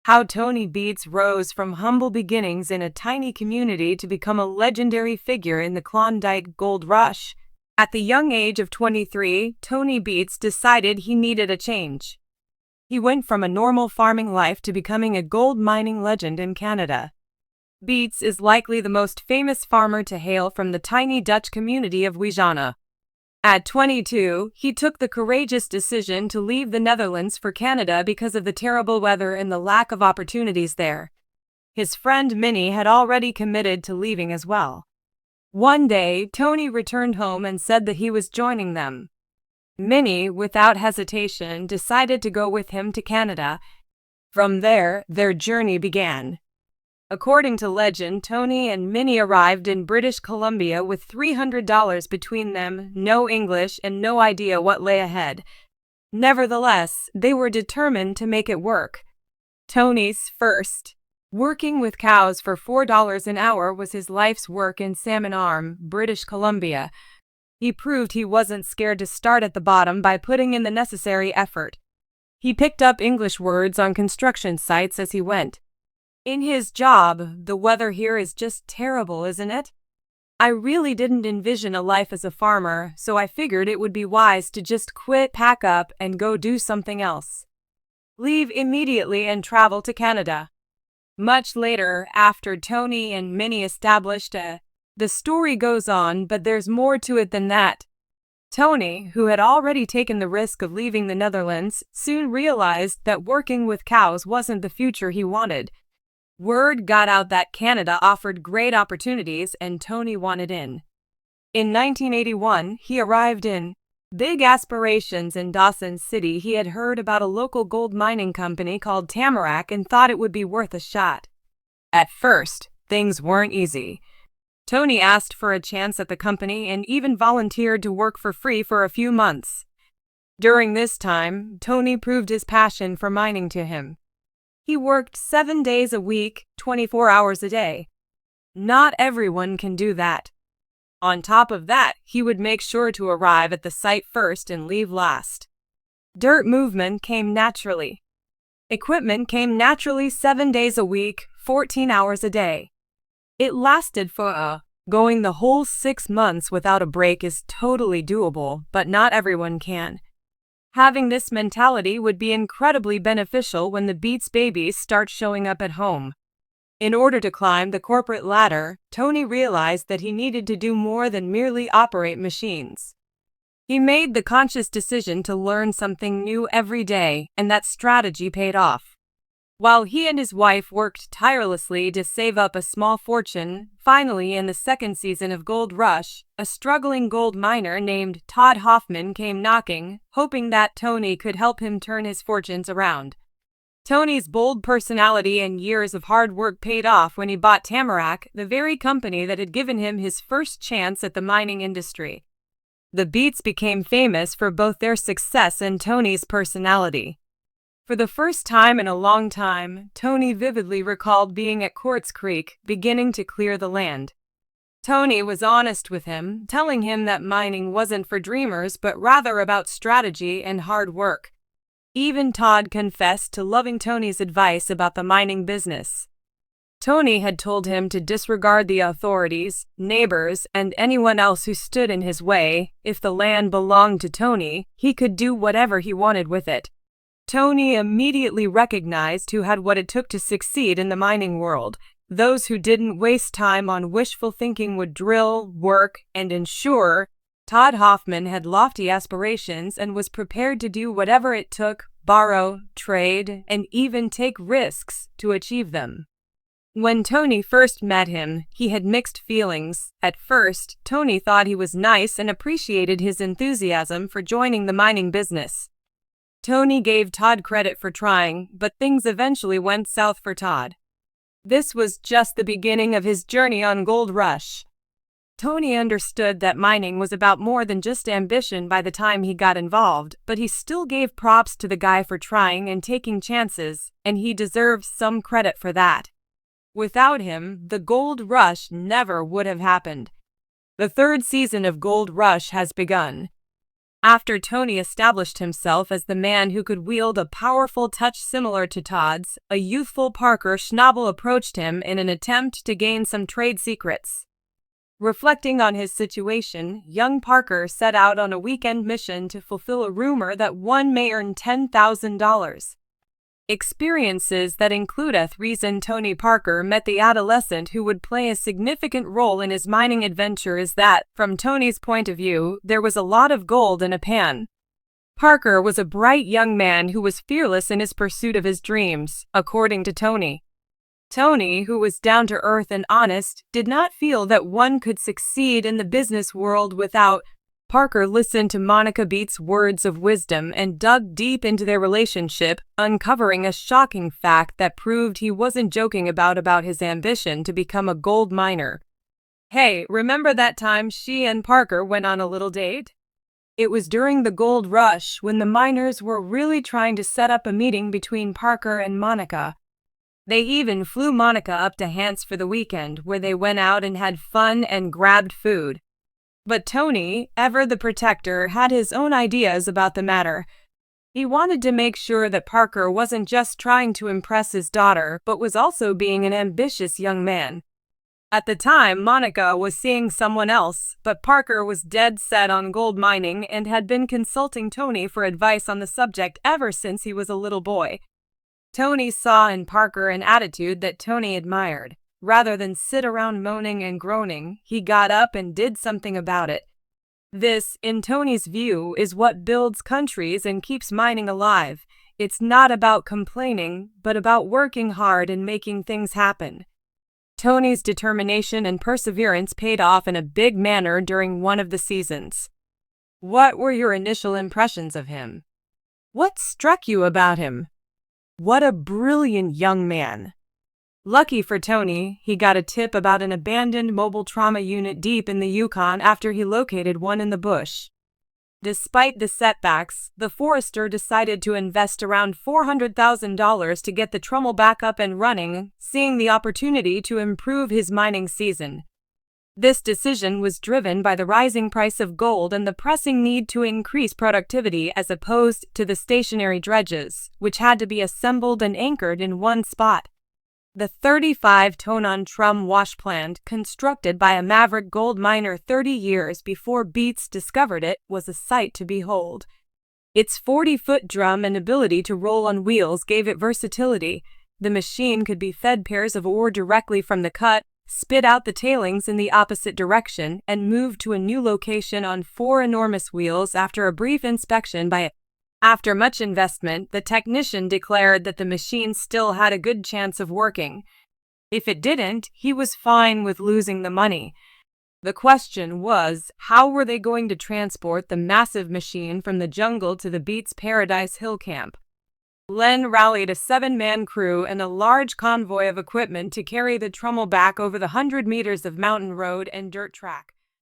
How Tony Beets rose from humble beginnings in a tiny community to become a legendary figure in the Klondike Gold Rush. At the young age of 23, Tony Beets decided he needed a change. He went from a normal farming life to becoming a gold mining legend in Canada. Beets is likely the most famous farmer to hail from the tiny Dutch community of Wijana. At 22, he took the courageous decision to leave the Netherlands for Canada because of the terrible weather and the lack of opportunities there. His friend Minnie had already committed to leaving as well. One day, Tony returned home and said that he was joining them. Minnie, without hesitation, decided to go with him to Canada. From there, their journey began. According to legend, Tony and Minnie arrived in British Columbia with $300 between them, no English, and no idea what lay ahead. Nevertheless, they were determined to make it work. Tony's first. Working with cows for $4 an hour was his life's work in Salmon Arm, British Columbia. He proved he wasn't scared to start at the bottom by putting in the necessary effort. He picked up English words on construction sites as he went. In his job, the weather here is just terrible, isn't it? I really didn't envision a life as a farmer, so I figured it would be wise to just quit, pack up, and go do something else. Leave immediately and travel to Canada. Much later, after Tony and Minnie established the story goes on, but there's more to it than that. Tony, who had already taken the risk of leaving the Netherlands, soon realized that working with cows wasn't the future he wanted. Word got out that Canada offered great opportunities and Tony wanted in. In 1981, he arrived in big aspirations in Dawson City. He had heard about a local gold mining company called Tamarack and thought it would be worth a shot. At first, things weren't easy. Tony asked for a chance at the company and even volunteered to work for free for a few months. During this time, Tony proved his passion for mining to him. He worked 7 days a week, 24 hours a day. Not everyone can do that. On top of that, he would make sure to arrive at the site first and leave last. Dirt movement came naturally. Equipment came naturally 7 days a week, 14 hours a day. It lasted for going the whole 6 months without a break is totally doable, but not everyone can. Having this mentality would be incredibly beneficial when the Beets babies start showing up at home. In order to climb the corporate ladder, Tony realized that he needed to do more than merely operate machines. He made the conscious decision to learn something new every day, and that strategy paid off. While he and his wife worked tirelessly to save up a small fortune, finally in the second season of Gold Rush, a struggling gold miner named Todd Hoffman came knocking, hoping that Tony could help him turn his fortunes around. Tony's bold personality and years of hard work paid off when he bought Tamarack, the very company that had given him his first chance at the mining industry. The Beets became famous for both their success and Tony's personality. For the first time in a long time, Tony vividly recalled being at Quartz Creek, beginning to clear the land. Tony was honest with him, telling him that mining wasn't for dreamers but rather about strategy and hard work. Even Todd confessed to loving Tony's advice about the mining business. Tony had told him to disregard the authorities, neighbors, and anyone else who stood in his way. If the land belonged to Tony, he could do whatever he wanted with it. Tony immediately recognized who had what it took to succeed in the mining world. Those who didn't waste time on wishful thinking would drill, work, and ensure. Todd Hoffman had lofty aspirations and was prepared to do whatever it took, borrow, trade, and even take risks to achieve them. When Tony first met him, he had mixed feelings. At first, Tony thought he was nice and appreciated his enthusiasm for joining the mining business. Tony gave Todd credit for trying, but things eventually went south for Todd. This was just the beginning of his journey on Gold Rush. Tony understood that mining was about more than just ambition by the time he got involved, but he still gave props to the guy for trying and taking chances, and he deserves some credit for that. Without him, the Gold Rush never would have happened. The third season of Gold Rush has begun. After Tony established himself as the man who could wield a powerful touch similar to Todd's, a youthful Parker Schnabel approached him in an attempt to gain some trade secrets. Reflecting on his situation, young Parker set out on a weekend mission to fulfill a rumor that one may earn $10,000. Experiences that include a reason Tony Parker met the adolescent who would play a significant role in his mining adventure is that, from Tony's point of view, there was a lot of gold in a pan. Parker was a bright young man who was fearless in his pursuit of his dreams, according to Tony. Tony, who was down to earth and honest, did not feel that one could succeed in the business world without. Parker listened to Monica Beets' words of wisdom and dug deep into their relationship, uncovering a shocking fact that proved he wasn't joking about his ambition to become a gold miner. Hey, remember that time she and Parker went on a little date? It was during the gold rush when the miners were really trying to set up a meeting between Parker and Monica. They even flew Monica up to Hans for the weekend, where they went out and had fun and grabbed food. But Tony, ever the protector, had his own ideas about the matter. He wanted to make sure that Parker wasn't just trying to impress his daughter, but was also being an ambitious young man. At the time, Monica was seeing someone else, but Parker was dead set on gold mining and had been consulting Tony for advice on the subject ever since he was a little boy. Tony saw in Parker an attitude that Tony admired. Rather than sit around moaning and groaning, he got up and did something about it. This, in Tony's view, is what builds countries and keeps mining alive. It's not about complaining, but about working hard and making things happen. Tony's determination and perseverance paid off in a big manner during one of the seasons. What were your initial impressions of him? What struck you about him? What a brilliant young man. Lucky for Tony, he got a tip about an abandoned mobile trauma unit deep in the Yukon after he located one in the bush. Despite the setbacks, the forester decided to invest around $400,000 to get the trommel back up and running, seeing the opportunity to improve his mining season. This decision was driven by the rising price of gold and the pressing need to increase productivity as opposed to the stationary dredges, which had to be assembled and anchored in one spot. The 35-ton trum wash plant, constructed by a maverick gold miner 30 years before Beets discovered it, was a sight to behold. Its 40-foot drum and ability to roll on wheels gave it versatility. The machine could be fed pairs of ore directly from the cut, spit out the tailings in the opposite direction, and move to a new location on 4 enormous wheels after a brief inspection by it. After much investment, the technician declared that the machine still had a good chance of working. If it didn't, he was fine with losing the money. The question was, how were they going to transport the massive machine from the jungle to the Beets Paradise Hill camp? Len rallied a 7-man crew and a large convoy of equipment to carry the trommel back over the 100 meters of mountain road and dirt track.